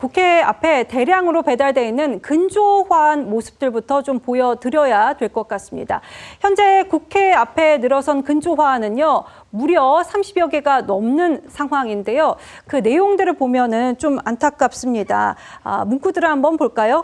국회 앞에 대량으로 배달돼 있는 근조화한 모습들부터 좀 보여드려야 될 것 같습니다. 현재 국회 앞에 늘어선 근조화는요, 무려 30여 개가 넘는 상황인데요. 그 내용들을 보면은 좀 안타깝습니다. 문구들을 한번 볼까요?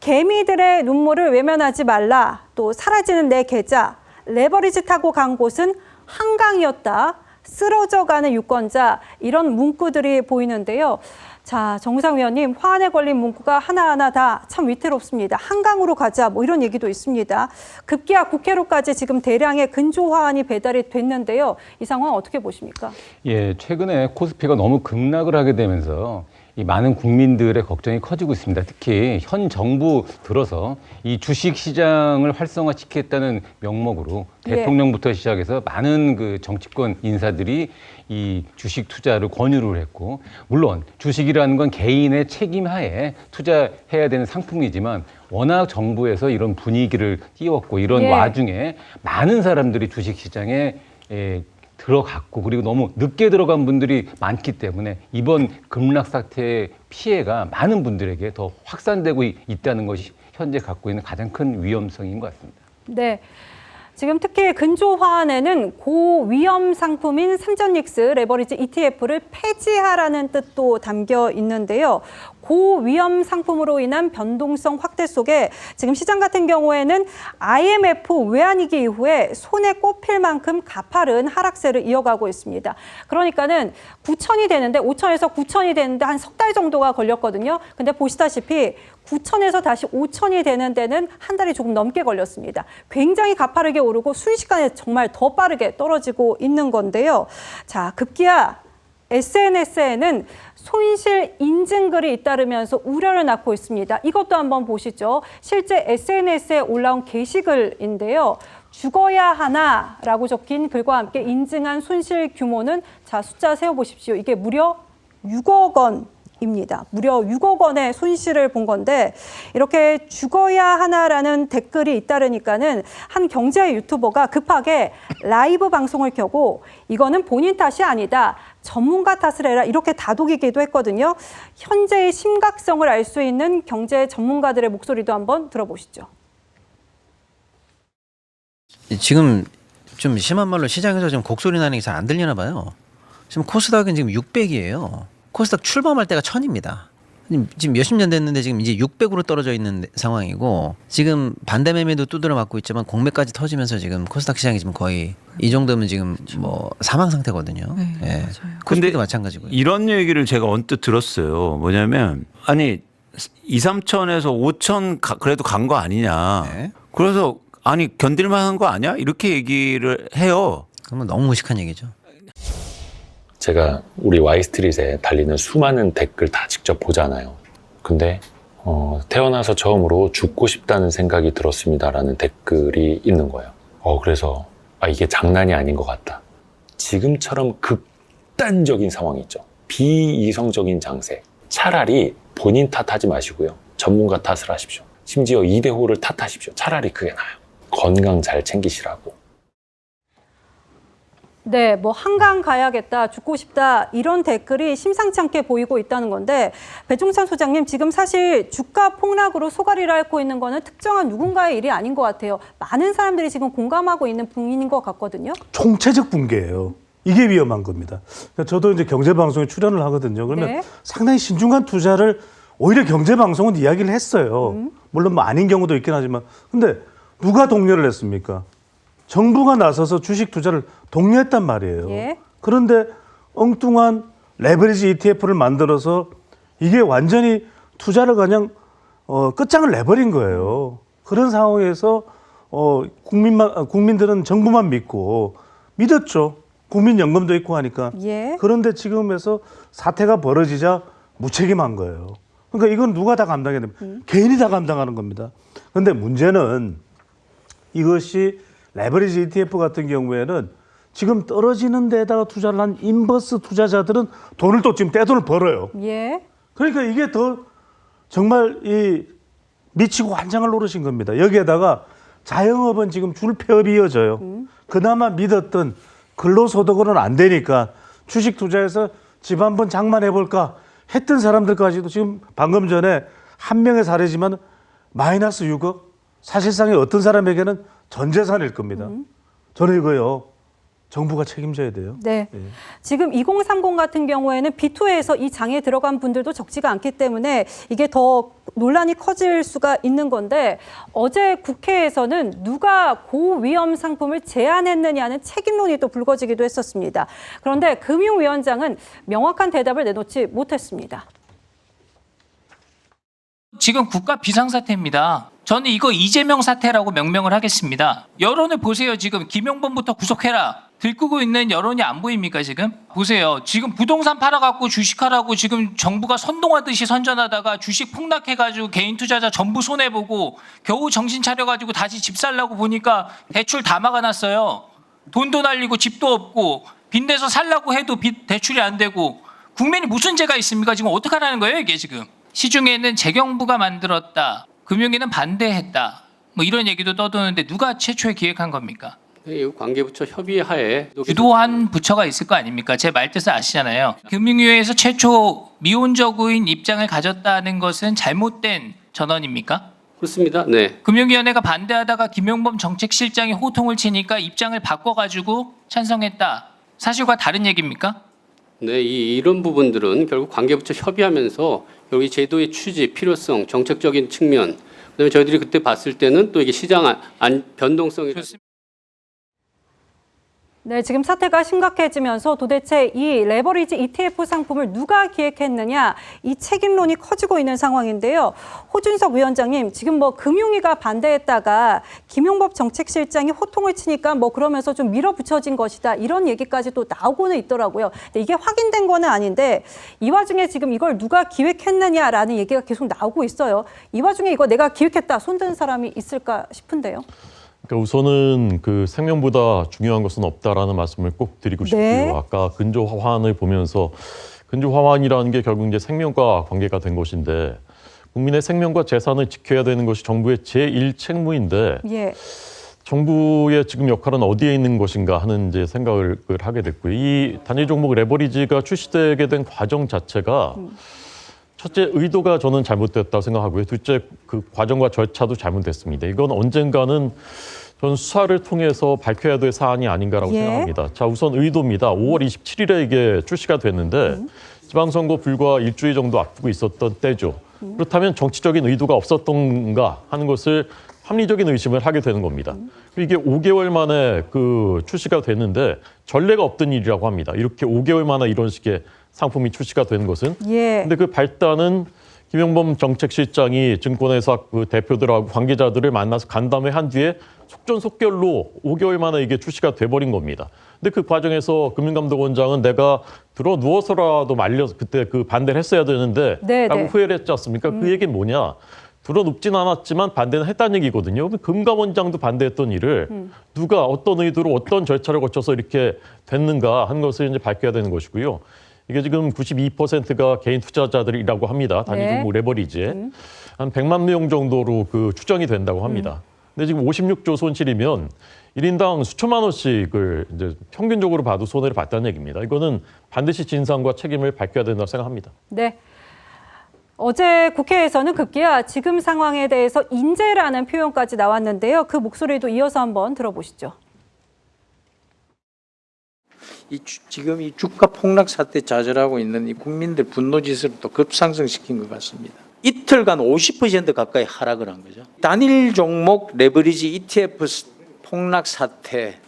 개미들의 눈물을 외면하지 말라. 또 사라지는 내 계좌. 레버리지 타고 간 곳은 한강이었다. 쓰러져가는 유권자. 이런 문구들이 보이는데요. 자, 정우상 위원님, 화환에 걸린 문구가 하나하나 다 참 위태롭습니다. 한강으로 가자, 뭐 이런 얘기도 있습니다. 급기야 국회로까지 지금 대량의 근조 화환이 배달이 됐는데요. 이 상황 어떻게 보십니까? 예, 최근에 코스피가 너무 급락을 하게 되면서 이 많은 국민들의 걱정이 커지고 있습니다. 특히 현 정부 들어서 이 주식 시장을 활성화시키겠다는 명목으로 대통령부터 시작해서 많은 그 정치권 인사들이 이 주식 투자를 권유를 했고, 물론 주식이라는 건 개인의 책임 하에 투자해야 되는 상품이지만 워낙 정부에서 이런 분위기를 띄웠고 이런 와중에 많은 사람들이 주식 시장에 들어갔고, 그리고 너무 늦게 들어간 분들이 많기 때문에 이번 급락 사태의 피해가 많은 분들에게 더 확산되고 있다는 것이 현재 갖고 있는 가장 큰 위험성인 것 같습니다. 네. 지금 특히 근조 화환에는 고위험 상품인 삼전닉스 레버리지 ETF를 폐지하라는 뜻도 담겨 있는데요. 고위험 상품으로 인한 변동성 확대 속에 지금 시장 같은 경우에는 IMF 외환위기 이후에 손에 꼽힐 만큼 가파른 하락세를 이어가고 있습니다. 그러니까는 9천이 되는데 5천에서 9천이 되는데 한 석 달 정도가 걸렸거든요. 근데 보시다시피 9천에서 다시 5천이 되는 데는 한 달이 조금 넘게 걸렸습니다. 굉장히 가파르게 오르고 순식간에 정말 더 빠르게 떨어지고 있는 건데요. 자, 급기야 SNS에는 손실 인증글이 잇따르면서 우려를 낳고 있습니다. 이것도 한번 보시죠. 실제 SNS에 올라온 게시글인데요. 죽어야 하나라고 적힌 글과 함께 인증한 손실 규모는 자, 숫자 세어보십시오. 이게 무려 6억 원입니다. 무려 6억 원의 손실을 본 건데, 이렇게 죽어야 하나라는 댓글이 잇따르니까는 한 경제 유튜버가 급하게 라이브 방송을 켜고 이거는 본인 탓이 아니다. 전문가 탓을 해라. 이렇게 다독이기도 했거든요. 현재의 심각성을 알 수 있는 경제 전문가들의 목소리도 한번 들어보시죠. 지금 좀 심한 말로 시장에서 좀 곡소리 나는 게 잘 안 들리나 봐요. 지금 코스닥은 지금 600이에요. 코스닥 출범할 때가 1000입니다. 지금 몇십 년 됐는데 지금 이제 600으로 떨어져 있는 상황이고, 지금 반대 매매도 두드려 맞고 있지만 공매까지 터지면서 지금 코스닥 시장이 지금 거의 이 정도면 지금 뭐 사망 상태거든요. 네, 예. 맞아요. 코스피도 마찬가지고요. 이런 얘기를 제가 언뜻 들었어요. 뭐냐면 아니 2, 3천에서 5천 그래도 간 거 아니냐. 네. 그래서 아니 견딜만한 거 아니야? 이렇게 얘기를 해요. 그러면 너무 무식한 얘기죠. 제가 우리 Y스트릿에 달리는 수많은 댓글 다 직접 보잖아요. 근데 태어나서 처음으로 죽고 싶다는 생각이 들었습니다라는 댓글이 있는 거예요. 그래서 이게 장난이 아닌 것 같다. 지금처럼 극단적인 상황이 있죠. 비이성적인 장세. 차라리 본인 탓하지 마시고요. 전문가 탓을 하십시오. 심지어 이대호를 탓하십시오. 차라리 그게 나아요. 건강 잘 챙기시라고. 네, 뭐 한강 가야겠다, 죽고 싶다 이런 댓글이 심상치 않게 보이고 있다는 건데, 배종찬 소장님, 지금 사실 주가 폭락으로 소가리를 앓고 있는 거는 특정한 누군가의 일이 아닌 것 같아요. 많은 사람들이 지금 공감하고 있는 분위기인 것 같거든요. 총체적 붕괴예요. 이게 위험한 겁니다. 그러니까 저도 이제 경제방송에 출연을 하거든요. 그러면 상당히 신중한 투자를 오히려 경제방송은 이야기를 했어요. 물론 뭐 아닌 경우도 있긴 하지만. 근데 누가 독려를 했습니까? 정부가 나서서 주식 투자를 독려했단 말이에요. 그런데 엉뚱한 레버리지 ETF를 만들어서 이게 완전히 투자를 그냥 끝장을 내버린 거예요. 그런 상황에서 국민들은 정부만 믿고 믿었죠. 국민연금도 있고 하니까. 그런데 지금에서 사태가 벌어지자 무책임한 거예요. 그러니까 이건 누가 다 감당해야 됩니까? 개인이 다 감당하는 겁니다. 그런데 문제는 이것이 레버리지 ETF 같은 경우에는 지금 떨어지는 데다가 투자를 한 인버스 투자자들은 돈을 또 지금 떼돈을 벌어요. 그러니까 이게 더 정말 이 미치고 환장을 노리신 겁니다. 여기에다가 자영업은 지금 줄폐업이 이어져요. 그나마 믿었던 근로소득으로는 안 되니까 주식 투자해서 집 한번 장만해볼까 했던 사람들까지도 지금 방금 전에 한 명의 사례지만 마이너스 6억? 사실상의 어떤 사람에게는 전 재산일 겁니다. 저는 이거요. 정부가 책임져야 돼요. 네. 지금 2030 같은 경우에는 B2에서 이 장에 들어간 분들도 적지가 않기 때문에 이게 더 논란이 커질 수가 있는 건데 어제 국회에서는 누가 고위험 상품을 제안했느냐는 책임론이 또 불거지기도 했었습니다. 그런데 금융위원장은 명확한 대답을 내놓지 못했습니다. 지금 국가 비상사태입니다. 저는 이거 이재명 사태라고 명명을 하겠습니다. 여론을 보세요. 지금 김용범부터 구속해라. 들끓고 있는 여론이 안 보입니까 지금? 보세요. 지금 부동산 팔아갖고 주식하라고 지금 정부가 선동하듯이 선전하다가 주식 폭락해가지고 개인 투자자 전부 손해보고 겨우 정신 차려가지고 다시 집 살라고 보니까 대출 다 막아놨어요. 돈도 날리고 집도 없고 빚내서 살라고 해도 대출이 안 되고 국민이 무슨 죄가 있습니까? 지금 어떡하라는 거예요 이게 지금? 시중에는 재경부가 만들었다. 금융위는 반대했다. 뭐 이런 얘기도 떠도는데 누가 최초에 기획한 겁니까? 관계부처 협의하에 주도한 부처가 있을 거 아닙니까? 제 말뜻을 아시잖아요. 금융위에서 최초 미혼적인 입장을 가졌다는 것은 잘못된 전언입니까? 그렇습니다. 네. 금융위원회가 반대하다가 김용범 정책실장이 호통을 치니까 입장을 바꿔가지고 찬성했다. 사실과 다른 얘기입니까? 네, 이런 부분들은 결국 관계부처 협의하면서 여기 제도의 취지, 필요성, 정책적인 측면, 그다음에 저희들이 그때 봤을 때는 또 이게 시장 변동성이 네, 지금 사태가 심각해지면서 도대체 이 레버리지 ETF 상품을 누가 기획했느냐 이 책임론이 커지고 있는 상황인데요. 호준석 위원장님, 지금 뭐 금융위가 반대했다가 김용범 정책실장이 호통을 치니까 뭐 그러면서 좀 밀어붙여진 것이다 이런 얘기까지 또 나오고는 있더라고요. 근데 이게 확인된 거는 아닌데 이 와중에 지금 이걸 누가 기획했느냐라는 얘기가 계속 나오고 있어요. 이 와중에 이거 내가 기획했다 손든 사람이 있을까 싶은데요. 그러니까 우선은 그 생명보다 중요한 것은 없다라는 말씀을 꼭 드리고 싶고요. 네. 아까 근조 화환을 보면서 근조 화환이라는 게 결국 이제 생명과 관계가 된 것인데 국민의 생명과 재산을 지켜야 되는 것이 정부의 제1 책무인데 예. 정부의 지금 역할은 어디에 있는 것인가 하는 이제 생각을 하게 됐고요. 이 단일 종목 레버리지가 출시되게 된 과정 자체가 첫째 의도가 저는 잘못됐다고 생각하고요. 둘째 그 과정과 절차도 잘못됐습니다. 이건 언젠가는 저는 수사를 통해서 밝혀야 될 사안이 아닌가라고 생각합니다. 자, 우선 의도입니다. 5월 27일에 이게 출시가 됐는데 지방선거 불과 일주일 정도 앞두고 있었던 때죠. 그렇다면 정치적인 의도가 없었던가 하는 것을 합리적인 의심을 하게 되는 겁니다. 이게 5개월 만에 그 출시가 됐는데 전례가 없던 일이라고 합니다. 이렇게 5개월 만에 이런 식의 상품이 출시가 되는 것은. 근데 그 발단은 김용범 정책실장이 증권회사 그 대표들하고 관계자들을 만나서 간담회 한 뒤에 속전속결로 5개월 만에 이게 출시가 돼버린 겁니다. 근데 그 과정에서 금융감독원장은 내가 들어 누워서라도 말려서 그때 그 반대를 했어야 되는데 라고 후회를 했지 않습니까? 그 얘기는 뭐냐? 들어 눕진 않았지만 반대는 했다는 얘기거든요. 금감원장도 반대했던 일을 누가 어떤 의도로 어떤 절차를 거쳐서 이렇게 됐는가 하는 것을 이제 밝혀야 되는 것이고요. 이게 지금 92%가 개인 투자자들이라고 합니다. 단위 종목 레버리지에. 한 100만 명 정도로 그 추정이 된다고 합니다. 근데 지금 56조 손실이면 1인당 수천만 원씩을 이제 평균적으로 봐도 손해를 봤다는 얘기입니다. 이거는 반드시 진상과 책임을 밝혀야 된다고 생각합니다. 네. 어제 국회에서는 급기야 지금 상황에 대해서 인재라는 표현까지 나왔는데요. 그 목소리도 이어서 한번 들어보시죠. 지금 이 주가 폭락 사태 좌절하고 있는 이 국민들 분노 지수를 또 급상승시킨 것 같습니다. 이틀간 50% 가까이 하락을 한 거죠. 단일 종목 레버리지 ETF 폭락 사태,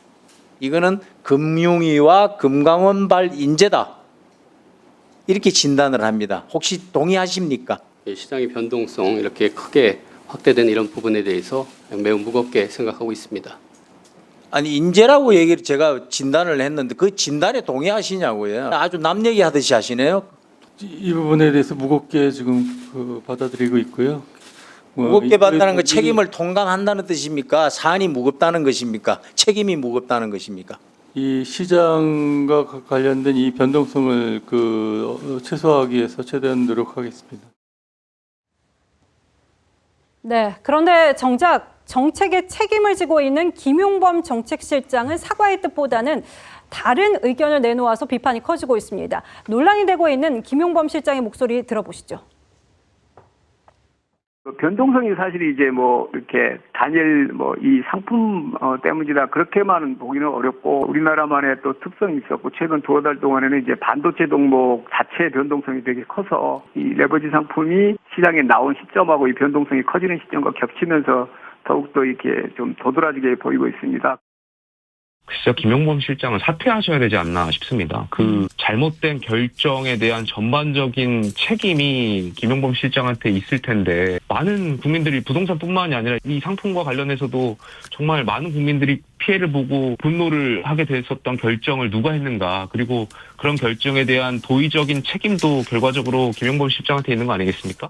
이거는 금융위와 금감원발 인재다, 이렇게 진단을 합니다. 혹시 동의하십니까? 시장의 변동성 이렇게 크게 확대된 이런 부분에 대해서 매우 무겁게 생각하고 있습니다. 아니 인재라고 얘기를 제가 진단을 했는데 그 진단에 동의하시냐고요. 아주 남 얘기하듯이 하시네요. 이 부분에 대해서 무겁게 지금 받아들이고 있고요. 무겁게 받다는 건 책임을 통감한다는 뜻입니까? 사안이 무겁다는 것입니까? 책임이 무겁다는 것입니까? 이 시장과 관련된 이 변동성을 최소화하기 위해서 최대한 노력하겠습니다. 네, 그런데 정작 정책의 책임을 지고 있는 김용범 정책실장은 사과의 뜻보다는 다른 의견을 내놓아서 비판이 커지고 있습니다. 논란이 되고 있는 김용범 실장의 목소리 들어보시죠. 변동성이 사실 이제 뭐 이렇게 단일 뭐 이 상품 때문이다 그렇게만 보기는 어렵고 우리나라만의 또 특성이 있었고 최근 두어 달 동안에는 이제 반도체 종목 자체의 변동성이 되게 커서 이 레버리지 상품이 시장에 나온 시점하고 이 변동성이 커지는 시점과 겹치면서 더욱더 이렇게 좀 도드라지게 보이고 있습니다. 글쎄요, 김용범 실장은 사퇴하셔야 되지 않나 싶습니다. 그 잘못된 결정에 대한 전반적인 책임이 김용범 실장한테 있을 텐데 많은 국민들이 부동산뿐만이 아니라 이 상품과 관련해서도 정말 많은 국민들이 피해를 보고 분노를 하게 됐었던 결정을 누가 했는가, 그리고 그런 결정에 대한 도의적인 책임도 결과적으로 김용범 실장한테 있는 거 아니겠습니까?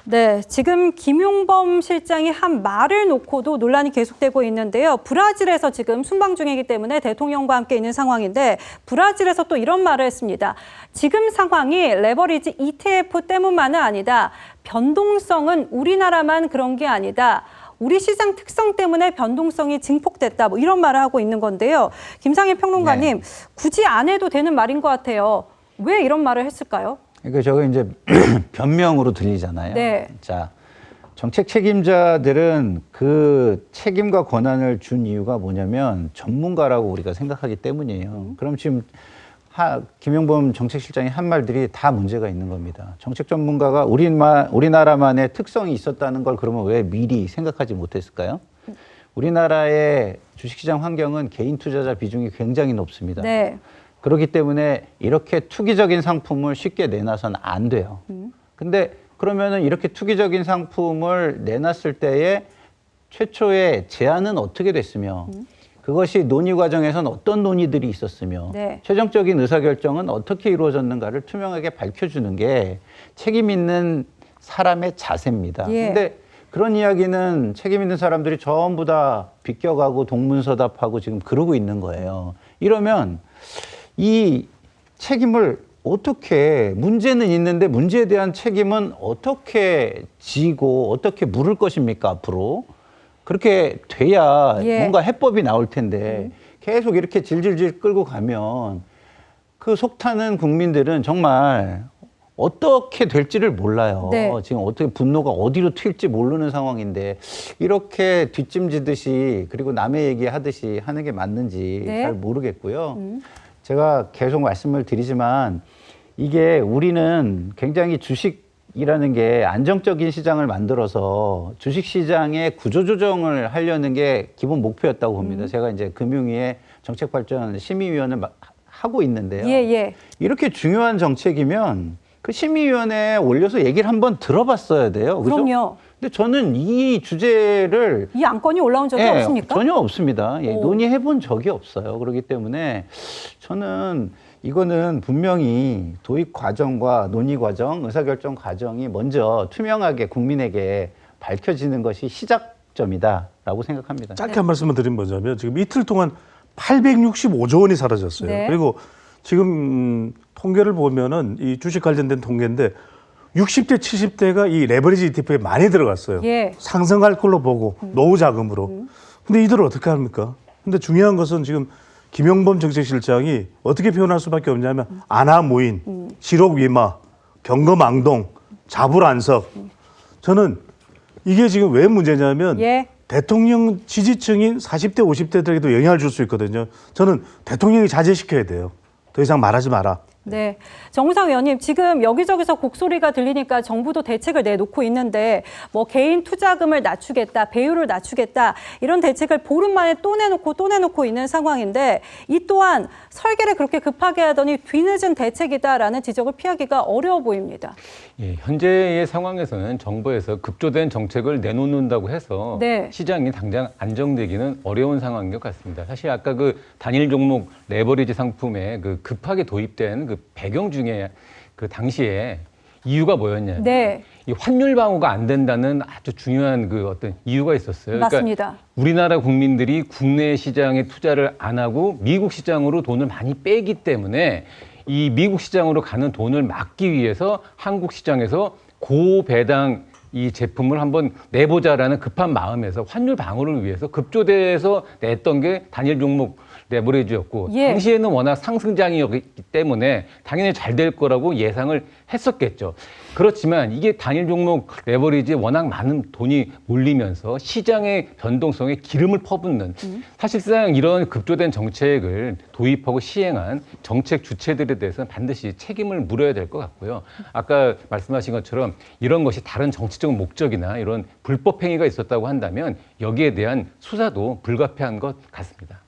네, 지금 김용범 실장이 한 말을 놓고도 논란이 계속되고 있는데요. 브라질에서 지금 순방 중이기 때문에 대통령과 함께 있는 상황인데 브라질에서 또 이런 말을 했습니다. 지금 상황이 레버리지 ETF 때문만은 아니다. 변동성은 우리나라만 그런 게 아니다. 우리 시장 특성 때문에 변동성이 증폭됐다. 뭐 이런 말을 하고 있는 건데요. 김상일 평론가님, 굳이 안 해도 되는 말인 것 같아요. 왜 이런 말을 했을까요? 그러니까 저거 이제 변명으로 들리잖아요. 네. 자, 정책 책임자들은 그 책임과 권한을 준 이유가 뭐냐면 전문가라고 우리가 생각하기 때문이에요. 그럼 지금 김용범 정책실장이 한 말들이 다 문제가 있는 겁니다. 정책 전문가가 우리나라만의 특성이 있었다는 걸 그러면 왜 미리 생각하지 못했을까요? 우리나라의 주식시장 환경은 개인 투자자 비중이 굉장히 높습니다. 네. 그렇기 때문에 이렇게 투기적인 상품을 쉽게 내놔서는 안 돼요. 근데 그러면은 이렇게 투기적인 상품을 내놨을 때에 최초의 제안은 어떻게 됐으며 그것이 논의 과정에서는 어떤 논의들이 있었으며 네. 최종적인 의사결정은 어떻게 이루어졌는가를 투명하게 밝혀주는 게 책임 있는 사람의 자세입니다. 예. 근데 그런 이야기는 책임 있는 사람들이 전부 다 비껴가고 동문서답하고 지금 그러고 있는 거예요. 이러면 이 책임을 어떻게, 문제는 있는데 문제에 대한 책임은 어떻게 지고 어떻게 물을 것입니까, 앞으로? 그렇게 돼야 뭔가 해법이 나올 텐데 계속 이렇게 질질질 끌고 가면 그 속타는 국민들은 정말 어떻게 될지를 몰라요. 네. 지금 어떻게 분노가 어디로 튈지 모르는 상황인데 이렇게 뒷짐지듯이 그리고 남의 얘기하듯이 하는 게 맞는지 잘 모르겠고요. 제가 계속 말씀을 드리지만 이게 우리는 굉장히 주식이라는 게 안정적인 시장을 만들어서 주식시장의 구조조정을 하려는 게 기본 목표였다고 봅니다. 제가 이제 금융위의 정책발전 심의위원을 하고 있는데요. 이렇게 중요한 정책이면 그 심의위원회에 올려서 얘기를 한번 들어봤어야 돼요. 그죠? 그럼요. 근데 저는 이 주제를 이 안건이 올라온 적이 없습니까? 전혀 없습니다. 논의해 본 적이 없어요. 그렇기 때문에 저는 이거는 분명히 도입 과정과 논의 과정, 의사결정 과정이 먼저 투명하게 국민에게 밝혀지는 것이 시작점이다라고 생각합니다. 짧게 한 말씀만 드리면 뭐냐면 지금 이틀 동안 865조 원이 사라졌어요. 네. 그리고 지금 통계를 보면은 이 주식 관련된 통계인데 60대, 70대가 이 레버리지 ETF에 많이 들어갔어요. 상승할 걸로 보고 노후 자금으로. 근데 이들을 어떻게 합니까? 근데 중요한 것은 지금 김용범 정책실장이 어떻게 표현할 수밖에 없냐면 안하무인, 실옥위마, 경거망동, 자불안석. 저는 이게 지금 왜 문제냐면 대통령 지지층인 40대, 50대들에게도 영향을 줄 수 있거든요. 저는 대통령이 자제시켜야 돼요. 더 이상 말하지 마라. 네, 정우상 의원님, 지금 여기저기서 곡소리가 들리니까 정부도 대책을 내놓고 있는데 뭐 개인 투자금을 낮추겠다, 배율을 낮추겠다 이런 대책을 보름 만에 또 내놓고 있는 상황인데 이 또한 설계를 그렇게 급하게 하더니 뒤늦은 대책이다라는 지적을 피하기가 어려워 보입니다. 예, 현재의 상황에서는 정부에서 급조된 정책을 내놓는다고 해서 시장이 당장 안정되기는 어려운 상황인 것 같습니다. 사실 아까 그 단일 종목 레버리지 상품에 그 급하게 도입된 그 배경 중에 그 당시에 이유가 뭐였냐면 이 환율 방어가 안 된다는 아주 중요한 그 어떤 이유가 있었어요. 맞습니다. 그러니까 우리나라 국민들이 국내 시장에 투자를 안 하고 미국 시장으로 돈을 많이 빼기 때문에 이 미국 시장으로 가는 돈을 막기 위해서 한국 시장에서 고배당 이 제품을 한번 내보자라는 급한 마음에서 환율 방어를 위해서 급조돼서 냈던 게 단일 종목 레버리지였고 예. 당시에는 워낙 상승장이었기 때문에 당연히 잘 될 거라고 예상을 했었겠죠. 그렇지만 이게 단일 종목 레버리지에 워낙 많은 돈이 몰리면서 시장의 변동성에 기름을 퍼붓는 사실상 이런 급조된 정책을 도입하고 시행한 정책 주체들에 대해서는 반드시 책임을 물어야 될 것 같고요. 아까 말씀하신 것처럼 이런 것이 다른 정치적 목적이나 이런 불법 행위가 있었다고 한다면 여기에 대한 수사도 불가피한 것 같습니다.